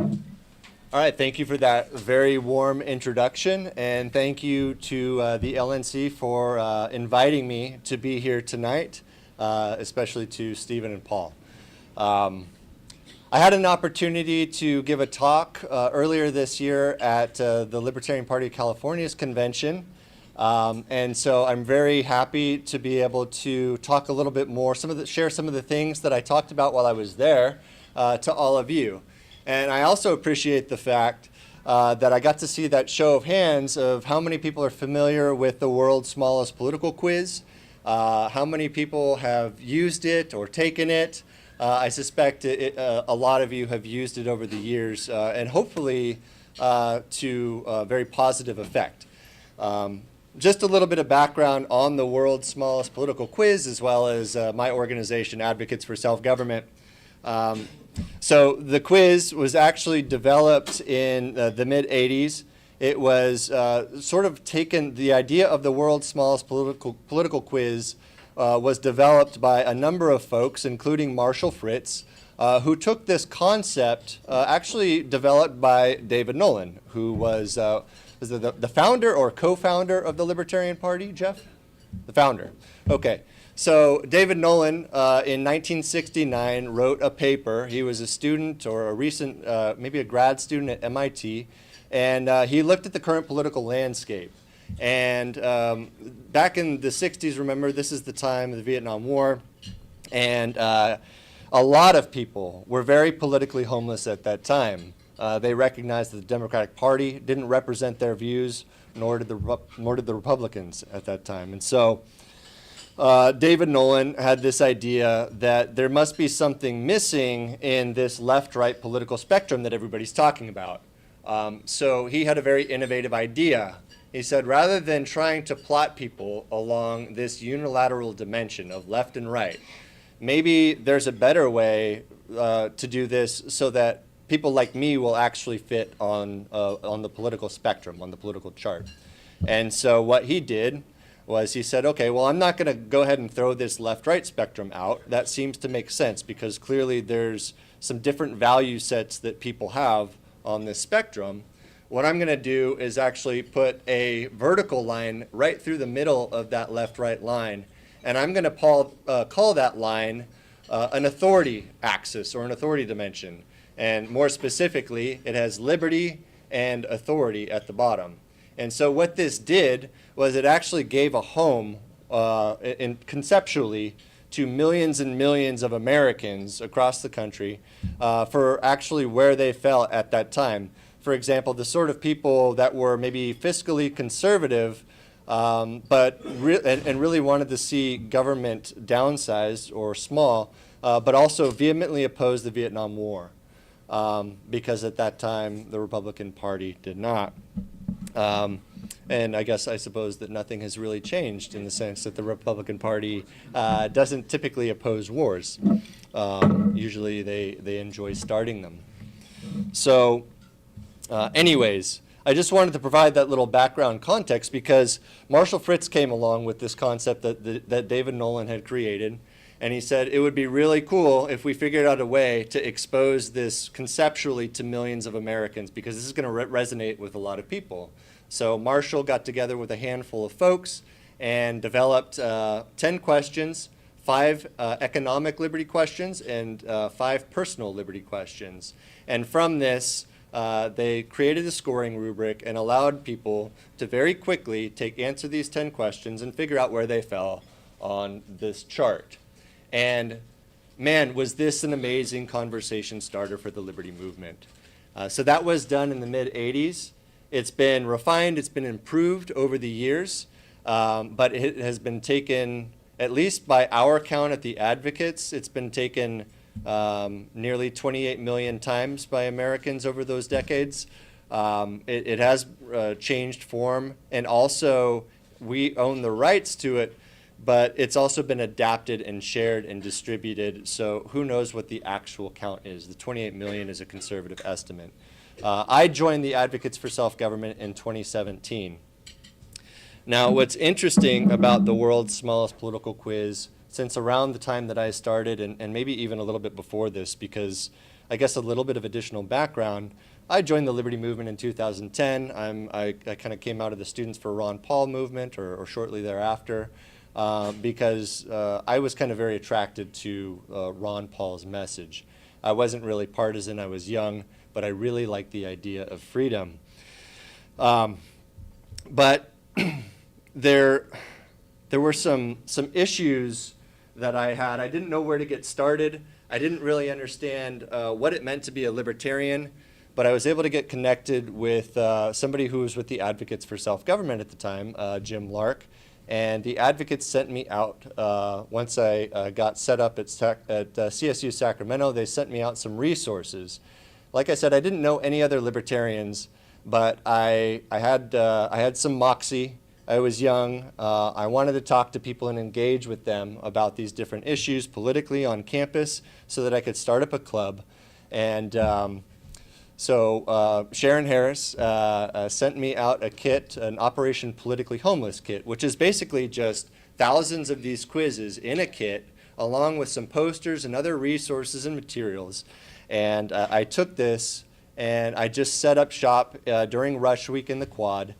All right, thank you for that very warm introduction, and thank you to the LNC for inviting me to be here tonight, especially to Stephen and Paul. I had an opportunity to give a talk earlier this year at the Libertarian Party of California's convention, and so I'm very happy to be able to talk a little bit more, share some of the things that I talked about while I was there to all of you. And I also appreciate the fact that I got to see that show of hands of how many people are familiar with the world's smallest political quiz, how many people have used it or taken it. I suspect a lot of you have used it over the years, and hopefully to a very positive effect. Just a little bit of background on the world's smallest political quiz, as well as my organization, Advocates for Self-Government. So the quiz was actually developed in the mid-'80s. It was sort of taken, the idea of the world's smallest political quiz was developed by a number of folks, including Marshall Fritz, who took this concept, actually developed by David Nolan, who was the founder or co-founder of the Libertarian Party, Jeff? The founder. Okay. So David Nolan, in 1969, wrote a paper. He was a student or a recent, maybe a grad student at MIT, and he looked at the current political landscape. And back in the 60s, remember, this is the time of the Vietnam War, and a lot of people were very politically homeless at that time. They recognized that the Democratic Party didn't represent their views, nor did the Republicans at that time. And so David Nolan had this idea that there must be something missing in this left-right political spectrum that everybody's talking about. So he had a very innovative idea. He said, rather than trying to plot people along this unilateral dimension of left and right, maybe there's a better way to do this so that people like me will actually fit on the political spectrum, on the political chart. And so what he did was he said, okay, well, I'm not going to go ahead and throw this left-right spectrum out. That seems to make sense because clearly there's some different value sets that people have on this spectrum. What I'm going to do is actually put a vertical line right through the middle of that left-right line, and I'm going to call that line an authority axis or an authority dimension. And more specifically, it has liberty and authority at the bottom. And so what this did was it actually gave a home conceptually to millions and millions of Americans across the country for actually where they fell at that time. For example, the sort of people that were maybe fiscally conservative but really wanted to see government downsized or small, but also vehemently opposed the Vietnam War because at that time the Republican Party did not. And I suppose that nothing has really changed in the sense that the Republican Party doesn't typically oppose wars. Usually they enjoy starting them. So anyways, I just wanted to provide that little background context because Marshall Fritz came along with this concept that David Nolan had created. And he said it would be really cool if we figured out a way to expose this conceptually to millions of Americans because this is going to resonate with a lot of people. So Marshall got together with a handful of folks and developed 10 questions, 5 economic liberty questions, and 5 personal liberty questions. And from this, they created a scoring rubric and allowed people to very quickly answer these 10 questions and figure out where they fell on this chart. And man, was this an amazing conversation starter for the liberty movement. So that was done in the mid-'80s. It's been refined, it's been improved over the years, but it has been taken, at least by our count at the Advocates, it's been taken nearly 28 million times by Americans over those decades. It has changed form, and also we own the rights to it, but it's also been adapted and shared and distributed, so who knows what the actual count is. The 28 million is a conservative estimate. I joined the Advocates for Self-Government in 2017. Now, what's interesting about the world's smallest political quiz, since around the time that I started, and maybe even a little bit before this, because I guess a little bit of additional background. I joined the Liberty Movement in 2010. I kind of came out of the Students for Ron Paul movement, or shortly thereafter, because I was kind of very attracted to Ron Paul's message. I wasn't really partisan. I was young, but I really liked the idea of freedom. But there were some issues that I had. I didn't know where to get started. I didn't really understand what it meant to be a libertarian, but I was able to get connected with somebody who was with the Advocates for Self-Government at the time, Jim Lark, and the Advocates sent me out. Once I got set up at CSU Sacramento, they sent me out some resources. Like I said, I didn't know any other libertarians, but I had some moxie. I was young. I wanted to talk to people and engage with them about these different issues politically on campus so that I could start up a club. And so Sharon Harris sent me out a kit, an Operation Politically Homeless kit, which is basically just thousands of these quizzes in a kit, along with some posters and other resources and materials. And I took this and I just set up shop during rush week in the quad,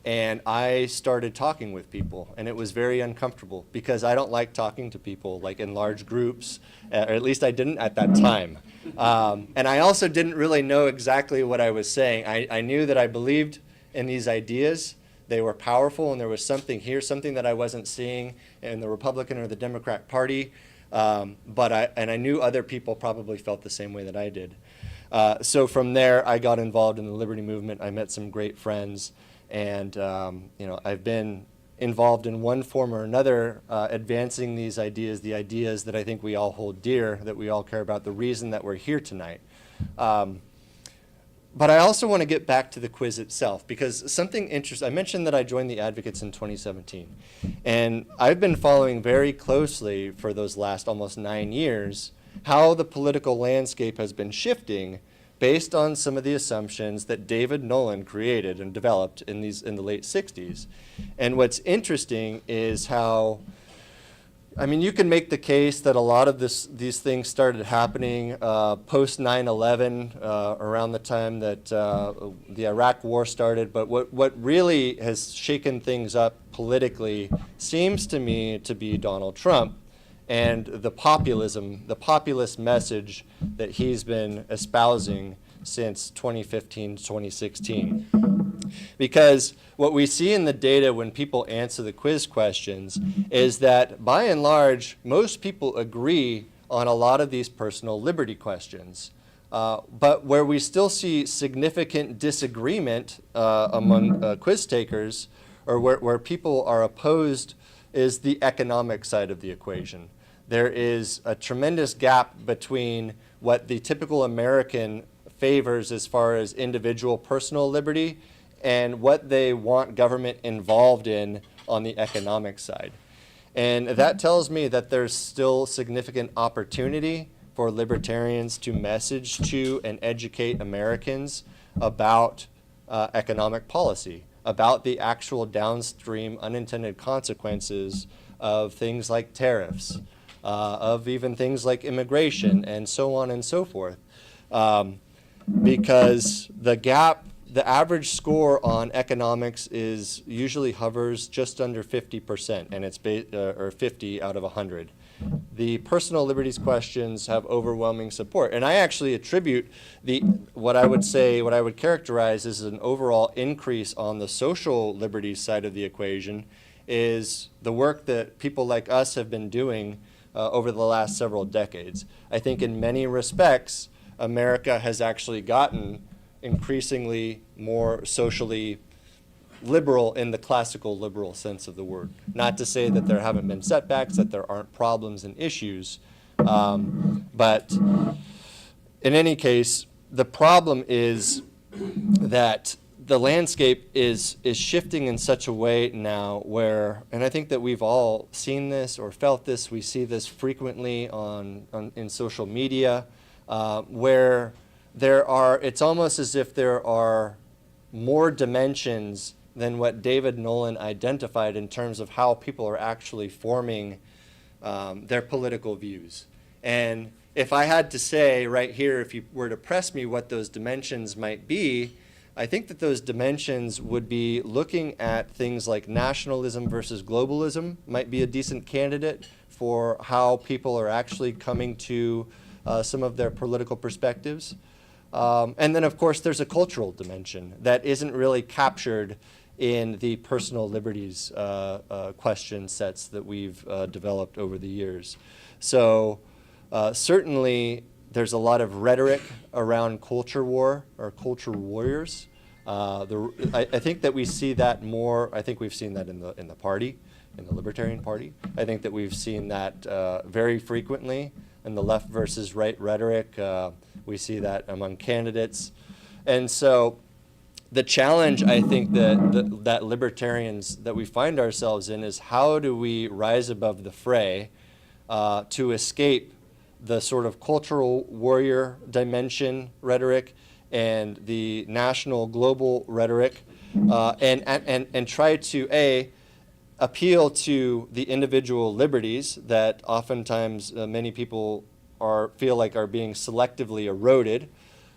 and I started talking with people, and it was very uncomfortable because I don't like talking to people like in large groups, or at least I didn't at that time. And I also didn't really know exactly what I was saying. I knew that I believed in these ideas. They were powerful, and there was something here, something that I wasn't seeing in the Republican or the Democrat Party. But I knew other people probably felt the same way that I did. So from there, I got involved in the Liberty Movement. I met some great friends, and I've been involved in one form or another, advancing these ideas, the ideas that I think we all hold dear, that we all care about, the reason that we're here tonight. But I also want to get back to the quiz itself, because something interesting, I mentioned that I joined the Advocates in 2017, and I've been following very closely for those last almost 9 years how the political landscape has been shifting based on some of the assumptions that David Nolan created and developed in the late 60s. And what's interesting is how, I mean, you can make the case that a lot of these things started happening post 9/11, around the time that the Iraq War started. But what really has shaken things up politically seems to me to be Donald Trump and the populist message that he's been espousing since 2015, 2016. Because what we see in the data when people answer the quiz questions is that, by and large, most people agree on a lot of these personal liberty questions. But where we still see significant disagreement among quiz takers, or where people are opposed, is the economic side of the equation. There is a tremendous gap between what the typical American favors as far as individual personal liberty and what they want government involved in on the economic side. And that tells me that there's still significant opportunity for libertarians to message to and educate Americans about economic policy, about the actual downstream unintended consequences of things like tariffs, of even things like immigration, and so on and so forth. Because the average score on economics usually hovers just under 50%, and it's or 50 out of 100. The personal liberties questions have overwhelming support, and I actually attribute what I would characterize as an overall increase on the social liberties side of the equation is the work that people like us have been doing over the last several decades. I think in many respects, America has actually gotten increasingly more socially liberal in the classical liberal sense of the word. Not to say that there haven't been setbacks, that there aren't problems and issues, but in any case, the problem is that the landscape is shifting in such a way now where, and I think that we've all seen this or felt this, we see this frequently in social media, where it's almost as if there are more dimensions than what David Nolan identified in terms of how people are actually forming their political views. And if I had to say right here, if you were to press me what those dimensions might be, I think that those dimensions would be looking at things like nationalism versus globalism might be a decent candidate for how people are actually coming to some of their political perspectives. And then, of course, there's a cultural dimension that isn't really captured in the personal liberties question sets that we've developed over the years. So certainly, there's a lot of rhetoric around culture war or culture warriors. I think that we see that more. I think we've seen that in the party, in the Libertarian Party. I think that we've seen that very frequently in the left versus right rhetoric. We see that among candidates, and so the challenge I think that libertarians that we find ourselves in is how do we rise above the fray to escape the sort of cultural warrior dimension rhetoric and the national global rhetoric, and try to appeal to the individual liberties that oftentimes many people feel like are being selectively eroded,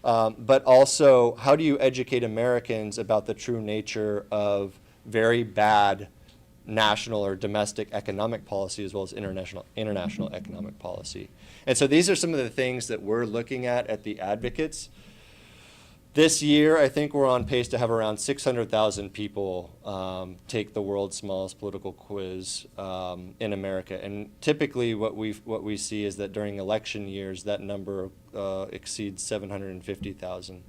but also how do you educate Americans about the true nature of very bad national or domestic economic policy as well as international economic policy. And so these are some of the things that we're looking at the advocates. This year, I think we're on pace to have around 600,000 people take the world's smallest political quiz in America. And typically what we see is that during election years, that number exceeds 750,000.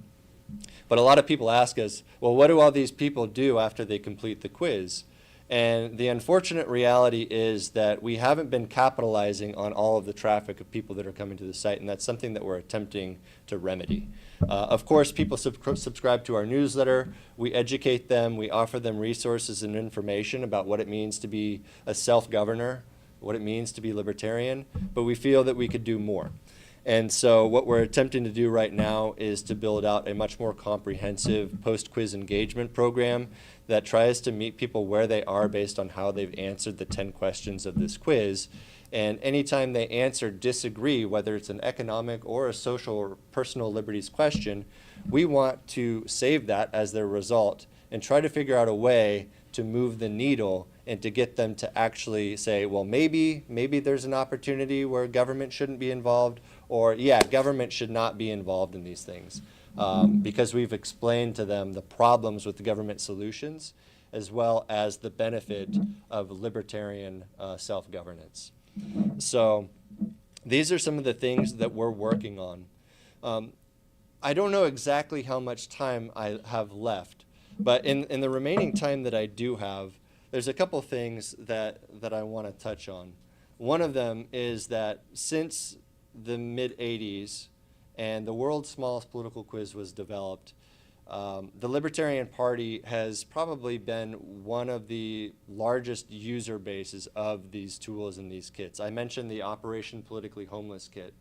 But a lot of people ask us, well, what do all these people do after they complete the quiz? And the unfortunate reality is that we haven't been capitalizing on all of the traffic of people that are coming to the site, and that's something that we're attempting to remedy. Of course, people subscribe to our newsletter. We educate them. We offer them resources and information about what it means to be a self-governor, what it means to be libertarian, but we feel that we could do more. And so what we're attempting to do right now is to build out a much more comprehensive post-quiz engagement program that tries to meet people where they are based on how they've answered the 10 questions of this quiz. And anytime they answer disagree, whether it's an economic or a social or personal liberties question, we want to save that as their result and try to figure out a way to move the needle and to get them to actually say, well, maybe there's an opportunity where government shouldn't be involved, or yeah, government should not be involved in these things. Because we've explained to them the problems with the government solutions as well as the benefit of libertarian self-governance. So these are some of the things that we're working on. I don't know exactly how much time I have left, but in the remaining time that I do have, there's a couple things that I want to touch on. One of them is that since the mid-'80s and the world's smallest political quiz was developed, the Libertarian Party has probably been one of the largest user bases of these tools and these kits. I mentioned the Operation Politically Homeless kit.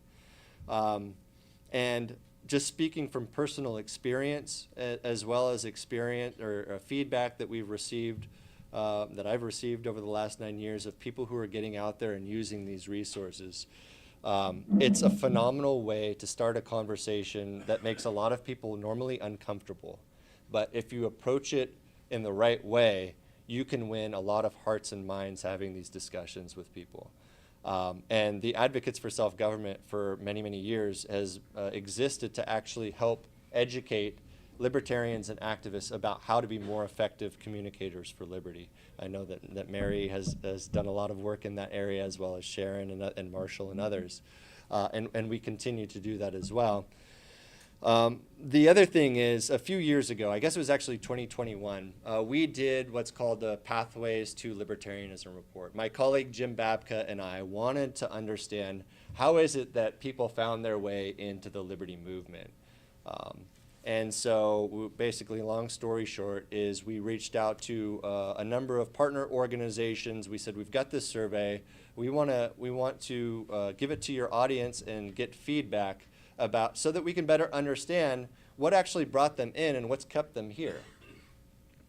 And just speaking from personal experience, as well as experience or feedback that we've received, that I've received over the last 9 years of people who are getting out there and using these resources. It's a phenomenal way to start a conversation that makes a lot of people normally uncomfortable. But if you approach it in the right way, you can win a lot of hearts and minds having these discussions with people. And the Advocates for Self-Government for many, many years has existed to actually help educate libertarians and activists about how to be more effective communicators for liberty. I know that Mary has done a lot of work in that area, as well as Sharon and Marshall and others. And we continue to do that as well. The other thing is, a few years ago, I guess it was actually 2021, we did what's called the Pathways to Libertarianism report. My colleague Jim Babka and I wanted to understand how is it that people found their way into the liberty movement. And so basically, long story short, is we reached out to a number of partner organizations. We said, we've got this survey. We want to give it to your audience and get feedback about, so that we can better understand what actually brought them in and what's kept them here.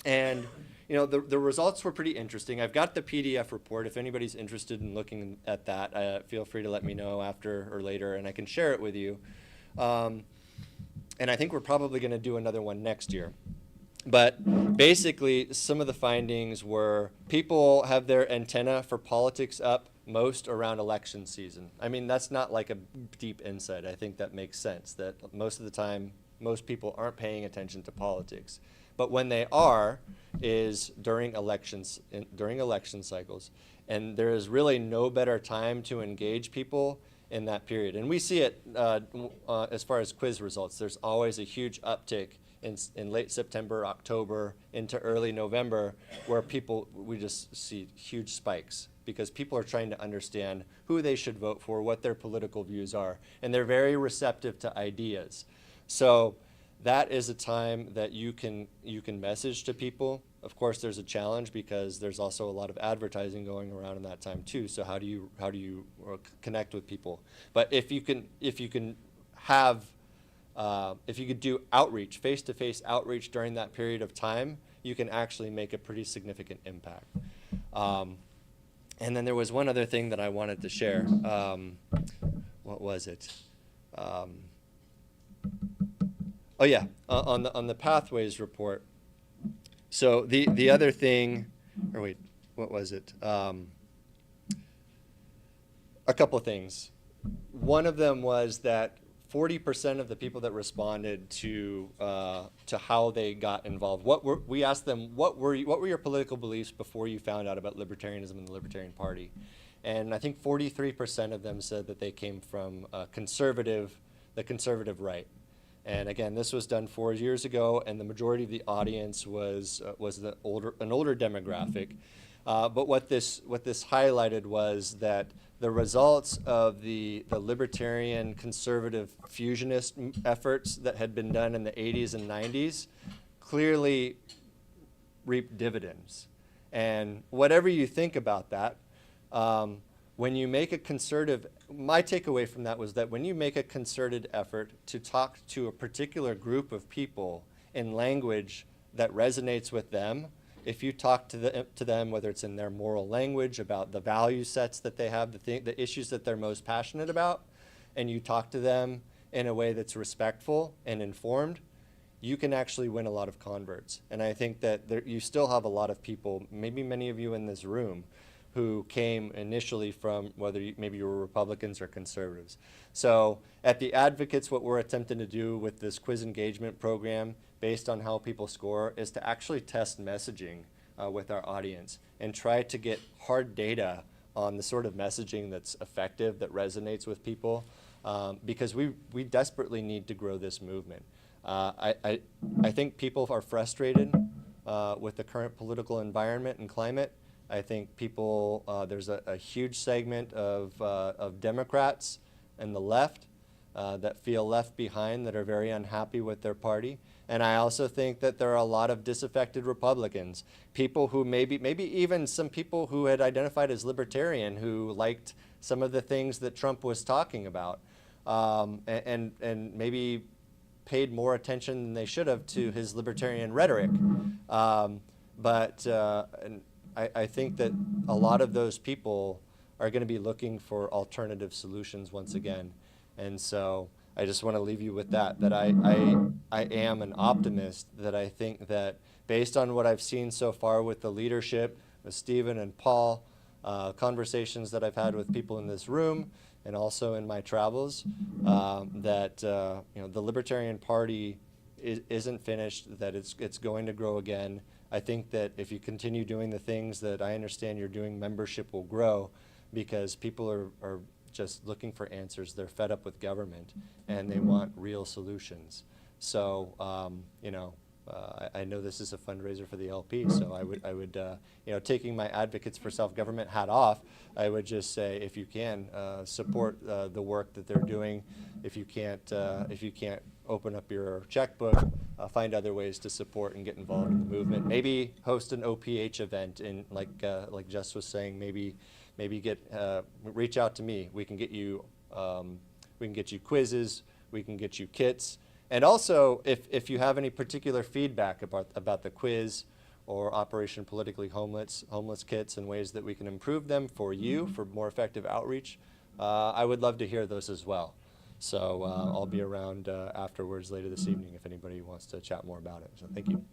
And the results were pretty interesting. I've got the PDF report. If anybody's interested in looking at that, feel free to let me know after or later, and I can share it with you. And I think we're probably going to do another one next year. But basically, some of the findings were people have their antenna for politics up most around election season. I mean, that's not like a deep insight. I think that makes sense, that most of the time, most people aren't paying attention to politics. But when they are, is during elections, during election cycles. And there is really no better time to engage people in that period. And we see it as far as quiz results. There's always a huge uptick in late September, October, into early November, where we just see huge spikes because people are trying to understand who they should vote for, what their political views are, and they're very receptive to ideas. So that is a time that you can message to people. Of course, there's a challenge because there's also a lot of advertising going around in that time too. So how do you connect with people? But if you could do outreach, face-to-face outreach during that period of time, you can actually make a pretty significant impact. And then there was one other thing that I wanted to share. What was it? Oh yeah, on the pathways report. So the other thing, or wait, what was it? A couple of things. One of them was that 40% of the people that responded to how they got involved. We asked them, what were your political beliefs before you found out about libertarianism and the Libertarian Party? And I think 43% of them said that they came from the conservative right. And again, this was done 4 years ago, and the majority of the audience was an older demographic. But what this highlighted was that the results of the libertarian conservative fusionist efforts that had been done in the 80s and 90s clearly reaped dividends. And whatever you think about that, when you make a concerted, my takeaway from that was that when you make a concerted effort to talk to a particular group of people in language that resonates with them, if you talk to them, whether it's in their moral language about the value sets that they have, the issues that they're most passionate about, and you talk to them in a way that's respectful and informed, you can actually win a lot of converts. And I think that you still have a lot of people, maybe many of you in this room, who came initially from maybe you were Republicans or conservatives. So at the Advocates, what we're attempting to do with this quiz engagement program based on how people score is to actually test messaging with our audience and try to get hard data on the sort of messaging that's effective, that resonates with people, because we desperately need to grow this movement. I think people are frustrated with the current political environment and climate. I think people, there's a huge segment of Democrats and the left that feel left behind, that are very unhappy with their party. And I also think that there are a lot of disaffected Republicans, people who maybe even some people who had identified as libertarian who liked some of the things that Trump was talking about, and maybe paid more attention than they should have to his libertarian rhetoric. I think that a lot of those people are going to be looking for alternative solutions once again. And so I just want to leave you with that I am an optimist, that I think that based on what I've seen so far with the leadership, with Stephen and Paul, conversations that I've had with people in this room and also in my travels, that the Libertarian Party isn't finished, that it's going to grow again. I think that if you continue doing the things that I understand you're doing, membership will grow, because people are just looking for answers. They're fed up with government, and they want real solutions. So, I know this is a fundraiser for the LP, so I would taking my Advocates for Self-Government hat off, I would just say, if you can, support the work that they're doing. If you can't open up your checkbook, find other ways to support and get involved in the movement. Maybe host an OPH event, and like Jess was saying, maybe reach out to me. We can get you quizzes, we can get you kits, and also if you have any particular feedback about the quiz or Operation Politically Homeless kits and ways that we can improve them for you for more effective outreach, I would love to hear those as well. So I'll be around afterwards later this evening if anybody wants to chat more about it. So thank you.